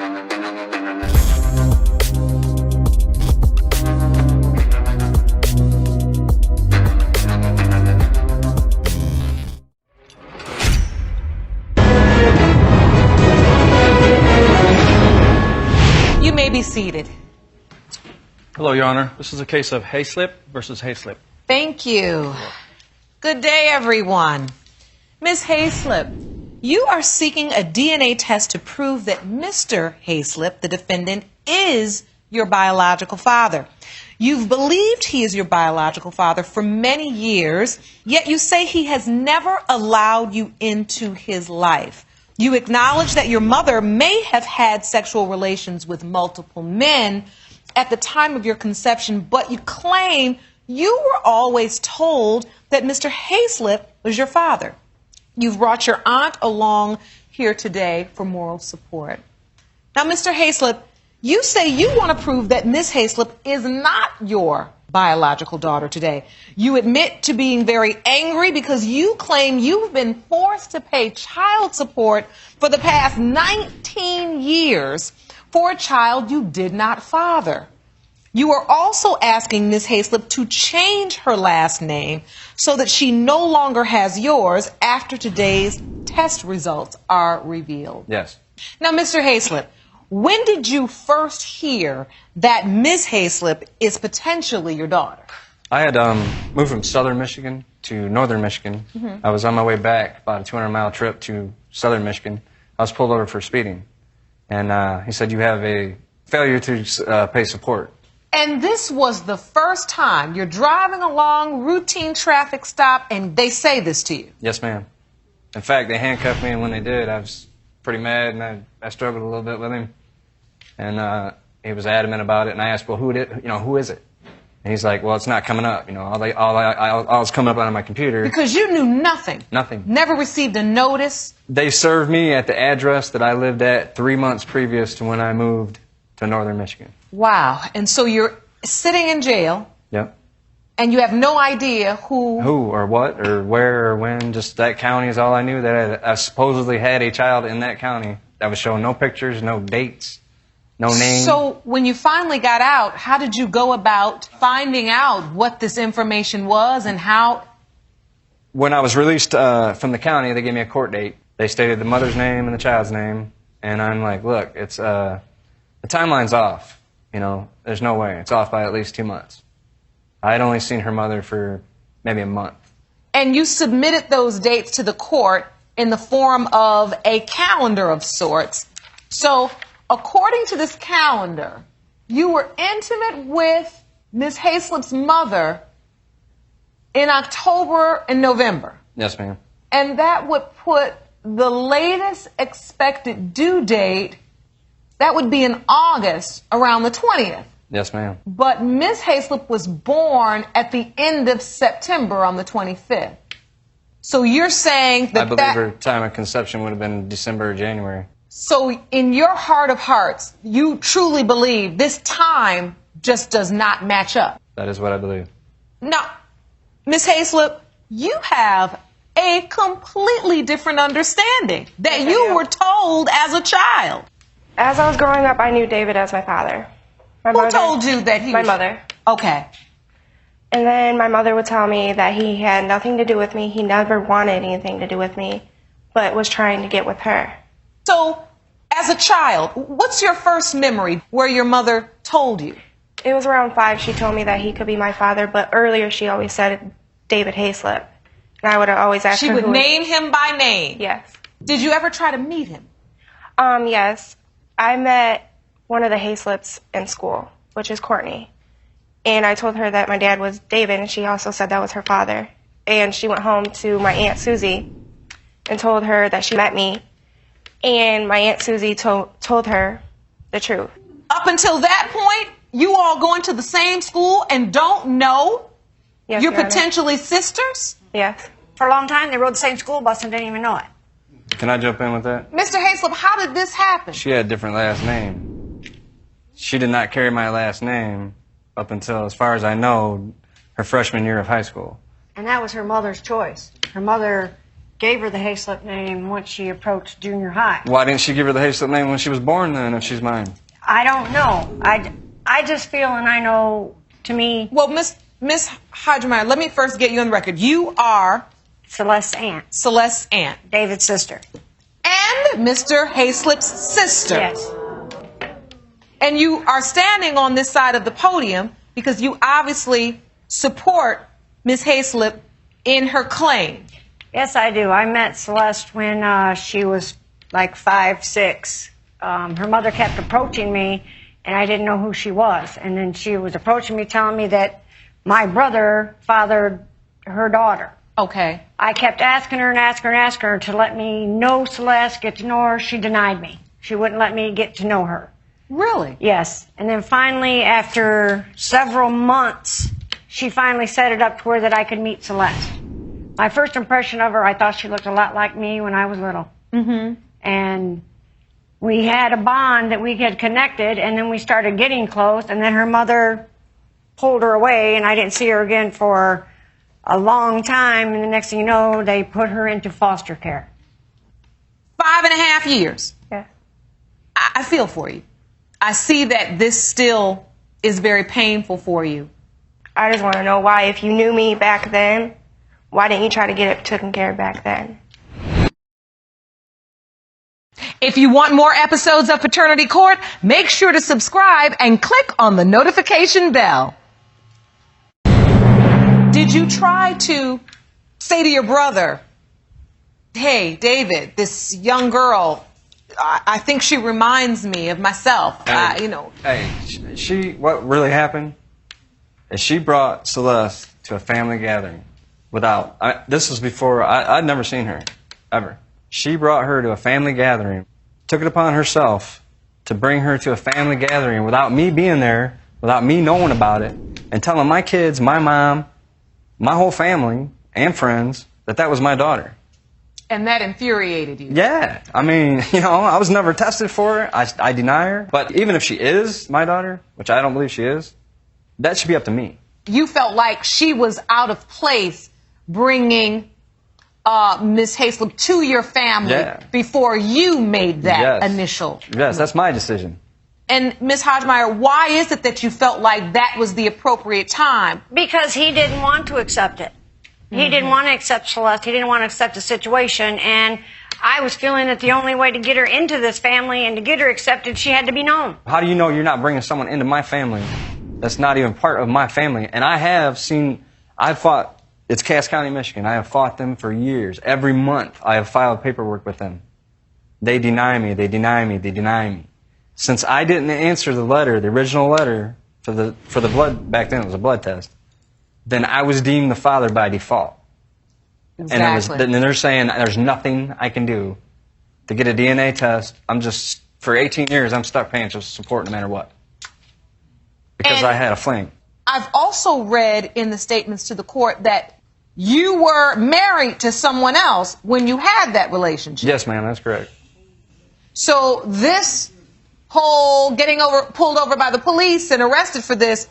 You may be seated. Hello, Your Honor. This is a case of Hayslip versus Hayslip. Thank you. Good day, everyone. Ms. Hayslip, you are seeking a DNA test to prove that Mr. Hayslip, the defendant, is your biological father. You've believed he is your biological father for many years, yet you say he has never allowed you into his life. You acknowledge that your mother may have had sexual relations with multiple men at the time of your conception, but you claim you were always told that Mr. Hayslip was your father. You've brought your aunt along here today for moral support. Now, Mr. Hayslip, you say you want to prove that Ms. Hayslip is not your biological daughter today. You admit to being very angry because you claim you've been forced to pay child support for the past 19 years for a child you did not father. You are also asking Ms. Hayslip to change her last name so that she no longer has yours after today's test results are revealed. Yes. Now, Mr. Hayslip, when did you first hear that Ms. Hayslip is potentially your daughter? I had moved from southern Michigan to northern Michigan. I was on my way back, about a 200-mile trip to southern Michigan. I was pulled over for speeding. And he said, you have a failure to pay support. And this was the first time you're driving along routine traffic stop and they say this to you? Yes, ma'am. In fact, they handcuffed me, and when they did, I was pretty mad, and I struggled a little bit with him. And he was adamant about it, and I asked, well, who is it? And he's like, well, it's not coming up. All was coming up on my computer. Because you knew nothing. Nothing. Never received a notice. They served me at the address that I lived at 3 months previous to when I moved to northern Michigan. Wow. And so you're sitting in jail. Yep. And you have no idea who or what or where or when. Just that county is all I knew. That I supposedly had a child in that county. That was showing no pictures, no dates, no name. So when you finally got out, how did you go about finding out what this information was and how? When I was released from the county, they gave me a court date. They stated the mother's name and the child's name. And I'm like, look, it's the timeline's off. There's no way. It's off by at least 2 months. I had only seen her mother for maybe a month. And you submitted those dates to the court in the form of a calendar of sorts. So, according to this calendar, you were intimate with Ms. Hayslip's mother in October and November. Yes, ma'am. And that would put the latest expected due date, that would be in August, around the 20th. Yes, ma'am. But Ms. Hayslip was born at the end of September on the 25th. So you're saying that I believe her time of conception would have been December or January. So in your heart of hearts, you truly believe this time just does not match up. That is what I believe. Now, Ms. Hayslip, you have a completely different understanding that you were told as a child. As I was growing up, I knew David as my father. Who told you that he was? My mother. Okay. And then my mother would tell me that he had nothing to do with me. He never wanted anything to do with me, but was trying to get with her. So, as a child, what's your first memory where your mother told you? It was around 5. She told me that he could be my father, but earlier she always said David Hayslip. And I would always ask her She would name him by name? Yes. Did you ever try to meet him? Yes. I met one of the Hayslips in school, which is Courtney. And I told her that my dad was David, and she also said that was her father. And she went home to my Aunt Susie and told her that she met me. And my Aunt Susie told her the truth. Up until that point, you all going to the same school and don't know Yes, you're Your Honor. potentially sisters? Yes. For a long time, they rode the same school bus and didn't even know it. Can I jump in with that? Mr. Hayslip, how did this happen? She had a different last name. She did not carry my last name up until, as far as I know, her freshman year of high school. And that was her mother's choice. Her mother gave her the Hayslip name once she approached junior high. Why didn't she give her the Hayslip name when she was born then, if she's mine? I don't know. I just feel, and I know, to me, Well, Miss Hodgemeyer, let me first get you on the record. You are Celeste's aunt, Celeste's aunt David's sister. and Mr. Hayslip's sister. Yes. And you are standing on this side of the podium because you obviously support Miss Hayslip in her claim. Yes, I do. I met Celeste when she was like 5, 6. Her mother kept approaching me, and I didn't know who she was. And then she was approaching me, telling me that my brother fathered her daughter. Okay. I kept asking her and asking her and asking her to let me know Celeste, get to know her. She denied me. She wouldn't let me get to know her. Really? Yes. And then finally, after several months, she finally set it up to where that I could meet Celeste. My first impression of her, I thought she looked a lot like me when I was little. Mm-hmm. And we had a bond that we had connected, and then we started getting close, and then her mother pulled her away, and I didn't see her again for a long time, and the next thing you know, they put her into foster care. 5.5 years. Yeah. I feel for you. I see that this still is very painful for you. I just want to know why, if you knew me back then, why didn't you try to get it taken care of back then? If you want more episodes of Paternity Court, make sure to subscribe and click on the notification bell. Did you try to say to your brother, hey, David, this young girl, I think she reminds me of myself, Hey, Hey, what really happened is she brought Celeste to a family gathering this was before, I'd never seen her, ever. She brought her to a family gathering, took it upon herself to bring her to a family gathering without me being there, without me knowing about it, and telling my kids, my mom, my whole family, and friends that was my daughter. And that infuriated you. Yeah. I mean, I was never tested for it. I deny her. But even if she is my daughter, which I don't believe she is, that should be up to me. You felt like she was out of place bringing Miss Hayslip to your family before you made that initial. Yes, that's my decision. And Ms. Hodgemeyer, why is it that you felt like that was the appropriate time? Because he didn't want to accept it. He didn't want to accept Celeste. He didn't want to accept the situation. And I was feeling that the only way to get her into this family and to get her accepted, she had to be known. How do you know you're not bringing someone into my family that's not even part of my family? And I've fought, it's Cass County, Michigan. I have fought them for years. Every month I have filed paperwork with them. They deny me, they deny me, they deny me. Since I didn't answer the letter, the original letter, for the blood, back then it was a blood test, then I was deemed the father by default. Exactly. And they're saying there's nothing I can do to get a DNA test. For 18 years, I'm stuck paying child support no matter what. Because I had a fling. I've also read in the statements to the court that you were married to someone else when you had that relationship. Yes, ma'am, that's correct. So this whole getting pulled over by the police and arrested for this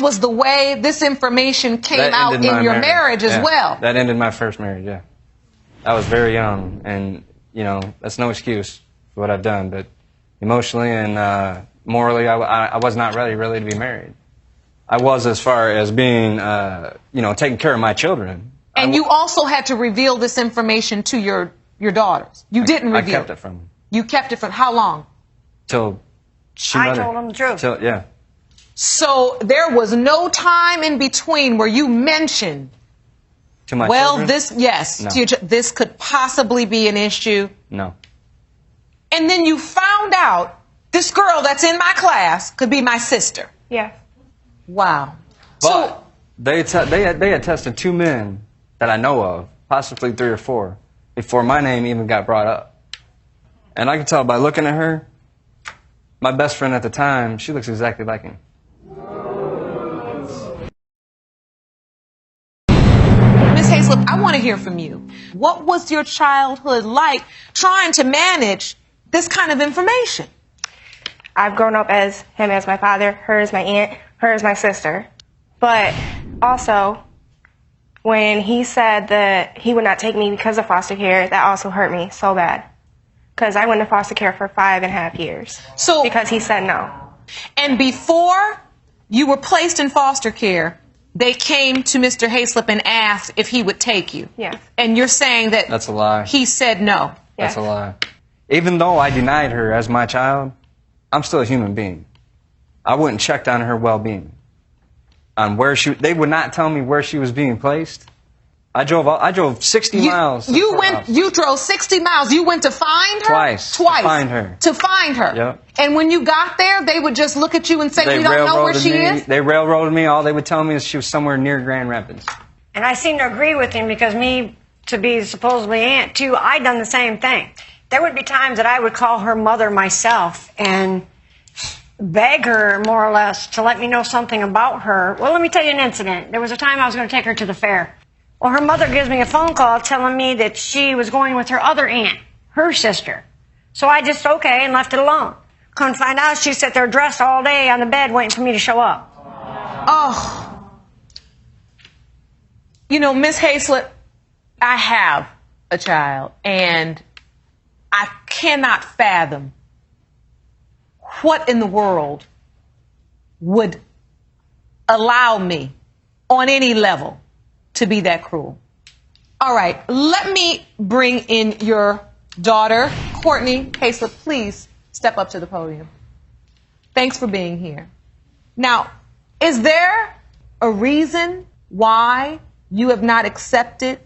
was the way this information came out in your marriage as well. That ended my first marriage, yeah. I was very young, and, that's no excuse for what I've done, but emotionally and morally, I was not ready really to be married. I was as far as being, taking care of my children. And you also had to reveal this information to your daughters. You didn't reveal it. I kept it from them. You kept it from how long? Till she I told them the truth. Yeah. So there was no time in between where you mentioned, to my children? No. This could possibly be an issue. No. And then you found out this girl that's in my class could be my sister. Yeah. Wow. But they had tested 2 men that I know of, possibly 3 or 4, before my name even got brought up. And I can tell by looking at her, my best friend at the time, she looks exactly like him. Ms. Hayslip, I want to hear from you. What was your childhood like trying to manage this kind of information? I've grown up as him as my father, her as my aunt, her as my sister. But also, when he said that he would not take me because of foster care, that also hurt me so bad. Because I went to foster care for 5.5 years. So, because he said no. and before you were placed in foster care, they came to Mr. Hayslip and asked if he would take you. Yes. And you're saying that That's a lie. he said no. That's Yes. a lie. Even though I denied her as my child, I'm still a human being. I wouldn't check on her well-being. On where they would not tell me where she was being placed. I drove 60 miles. to the courthouse. You drove 60 miles. You went to find her? Twice. Twice. To find her. To find her. Yep. And when you got there, they would just look at you and say, we don't know where she is? They railroaded me. All they would tell me is she was somewhere near Grand Rapids. And I seem to agree with him because me, to be supposedly aunt too, I done the same thing. There would be times that I would call her mother myself and beg her, more or less, to let me know something about her. Well, let me tell you an incident. There was a time I was going to take her to the fair. Well, her mother gives me a phone call telling me that she was going with her other aunt, her sister. So I just, okay, and left it alone. Couldn't find out she sat there dressed all day on the bed waiting for me to show up. Oh. You know, Miss Hayslip, I have a child, and I cannot fathom what in the world would allow me on any level to be that cruel. All right, let me bring in your daughter, Courtney Hayslip. Please step up to the podium. Thanks for being here. Now, is there a reason why you have not accepted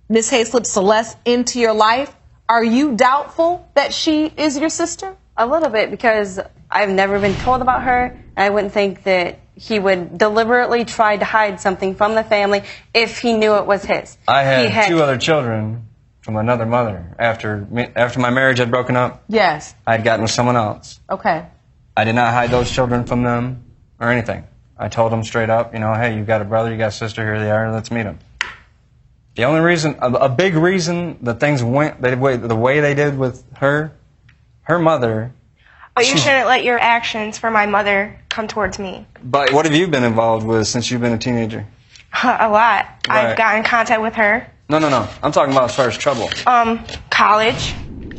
Miss Hayslip Celeste into your life? Are you doubtful that she is your sister? A little bit, because I've never been told about her, and I wouldn't think that he would deliberately try to hide something from the family if he knew it was his. I had 2 other children from another mother. After my marriage had broken up, Yes. I had gotten with someone else. Okay. I did not hide those children from them or anything. I told them straight up, you know, hey, you got a brother, you got a sister, here they are, let's meet them. The only reason, a big reason that things went the way they did with her mother. But you shouldn't let your actions for my mother come towards me. But what have you been involved with since you've been a teenager? A lot. Right. I've gotten in contact with her. No. I'm talking about as far as trouble. College.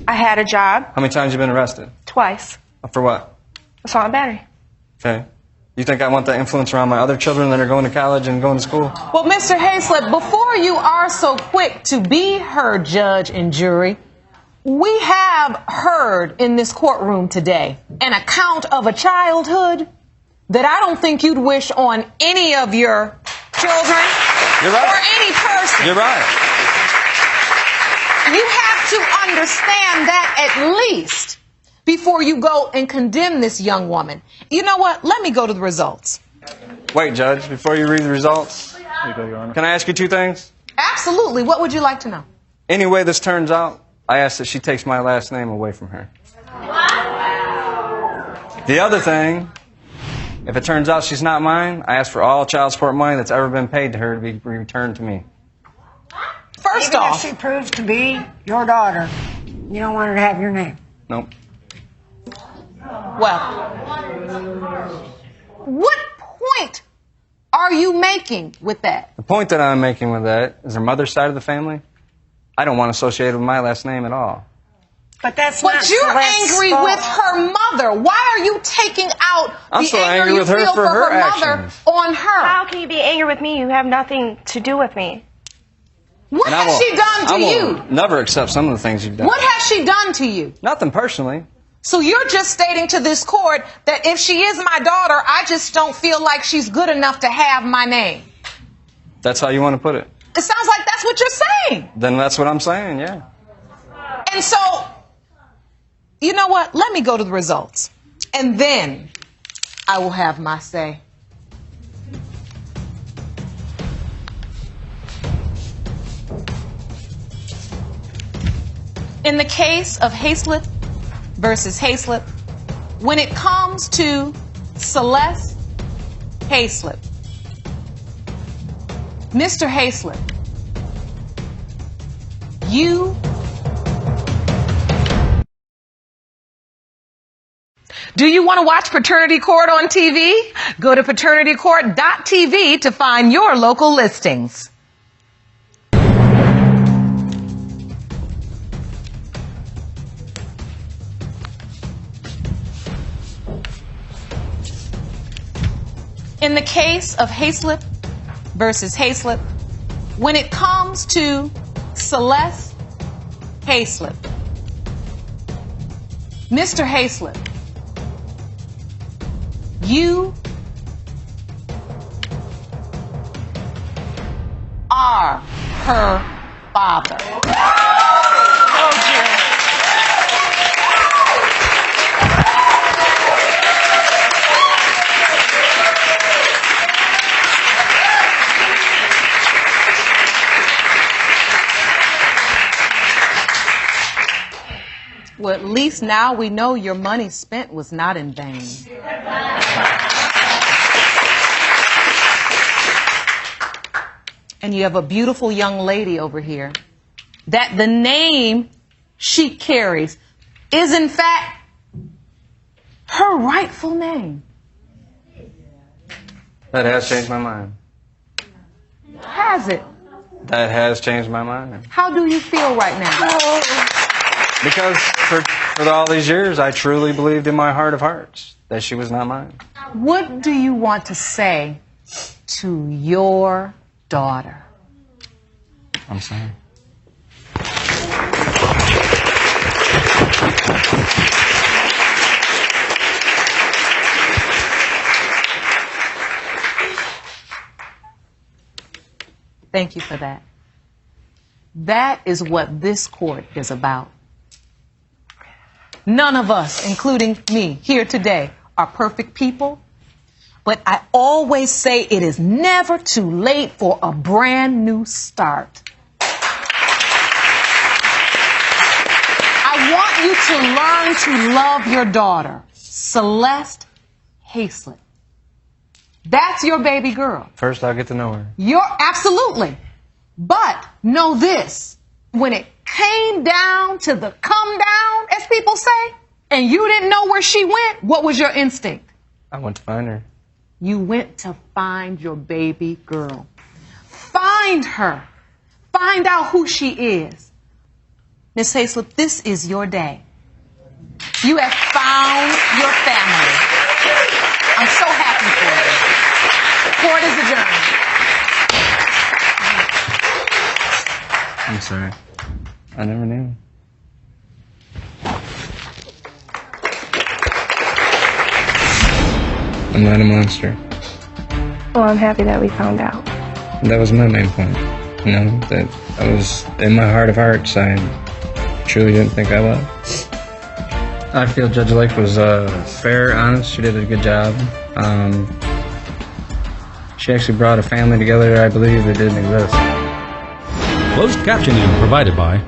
I had a job. How many times have you been arrested? Twice. For what? Assault and battery. Okay. You think I want that influence around my other children that are going to college and going to school? Well, Mr. Hayslip, before you are so quick to be her judge and jury, we have heard in this courtroom today an account of a childhood that I don't think you'd wish on any of your children. You're right. Or any person. You're right. You have to understand that at least before you go and condemn this young woman. You know what? Let me go to the results. Wait, Judge, before you read the results, can I ask you 2 things? Absolutely. What would you like to know? Any way this turns out, I ask that she takes my last name away from her. The other thing, if it turns out she's not mine, I ask for all child support money that's ever been paid to her to be returned to me. First Even off, if she proves to be your daughter, you don't want her to have your name. Nope. well, what point are you making with that? The point that I'm making with that is her mother's side of the family. I don't want associated with my last name at all. But that's not But you're Celeste's angry fault. with her mother. Why are you taking out I'm the so anger angry you with her feel for her mother actions. on her? How can you be angry with me? You have nothing to do with me. What And I has she done to I you? will never accept some of the things you've done. What has she done to you? Nothing personally. So you're just stating to this court that if she is my daughter, I just don't feel like she's good enough to have my name. That's how you want to put it. It sounds like that's what you're saying. Then that's what I'm saying, yeah. And so, you know what? Let me go to the results. And then I will have my say. In the case of Hayslip versus Hayslip, when it comes to Celeste Hayslip, Mr. Hayslip, you Do you want to watch Paternity Court on TV? Go to paternitycourt.tv to find your local listings. In the case of Hayslip versus Hayslip, when it comes to Celeste Hayslip, Mr. Hayslip, you are her father. Well, at least now we know your money spent was not in vain. And you have a beautiful young lady over here that the name she carries is in fact her rightful name. That has changed my mind. Has it? That has changed my mind. How do you feel right now? Because for all these years, I truly believed in my heart of hearts that she was not mine. What do you want to say to your daughter? I'm sorry. Thank you for that. That is what this court is about. None of us, including me here today, are perfect people. But I always say it is never too late for a brand new start. I want you to learn to love your daughter, Celeste Hayslip. That's your baby girl. First, I'll get to know her. Absolutely. But know this, when it came down to the come down, as people say, and you didn't know where she went, what was your instinct? I went to find her. You went to find your baby girl. Find her. Find out who she is. Miss Hayslip, this is your day. You have found your family. I'm so happy for you. Court is adjourned. I'm sorry. I never knew. I'm not a monster. Well, I'm happy that we found out. That was my main point. You know, that I was, in my heart of hearts, I truly didn't think I was. I feel Judge Lake was fair, honest. She did a good job. She actually brought a family together I believe that didn't exist. Closed captioning provided by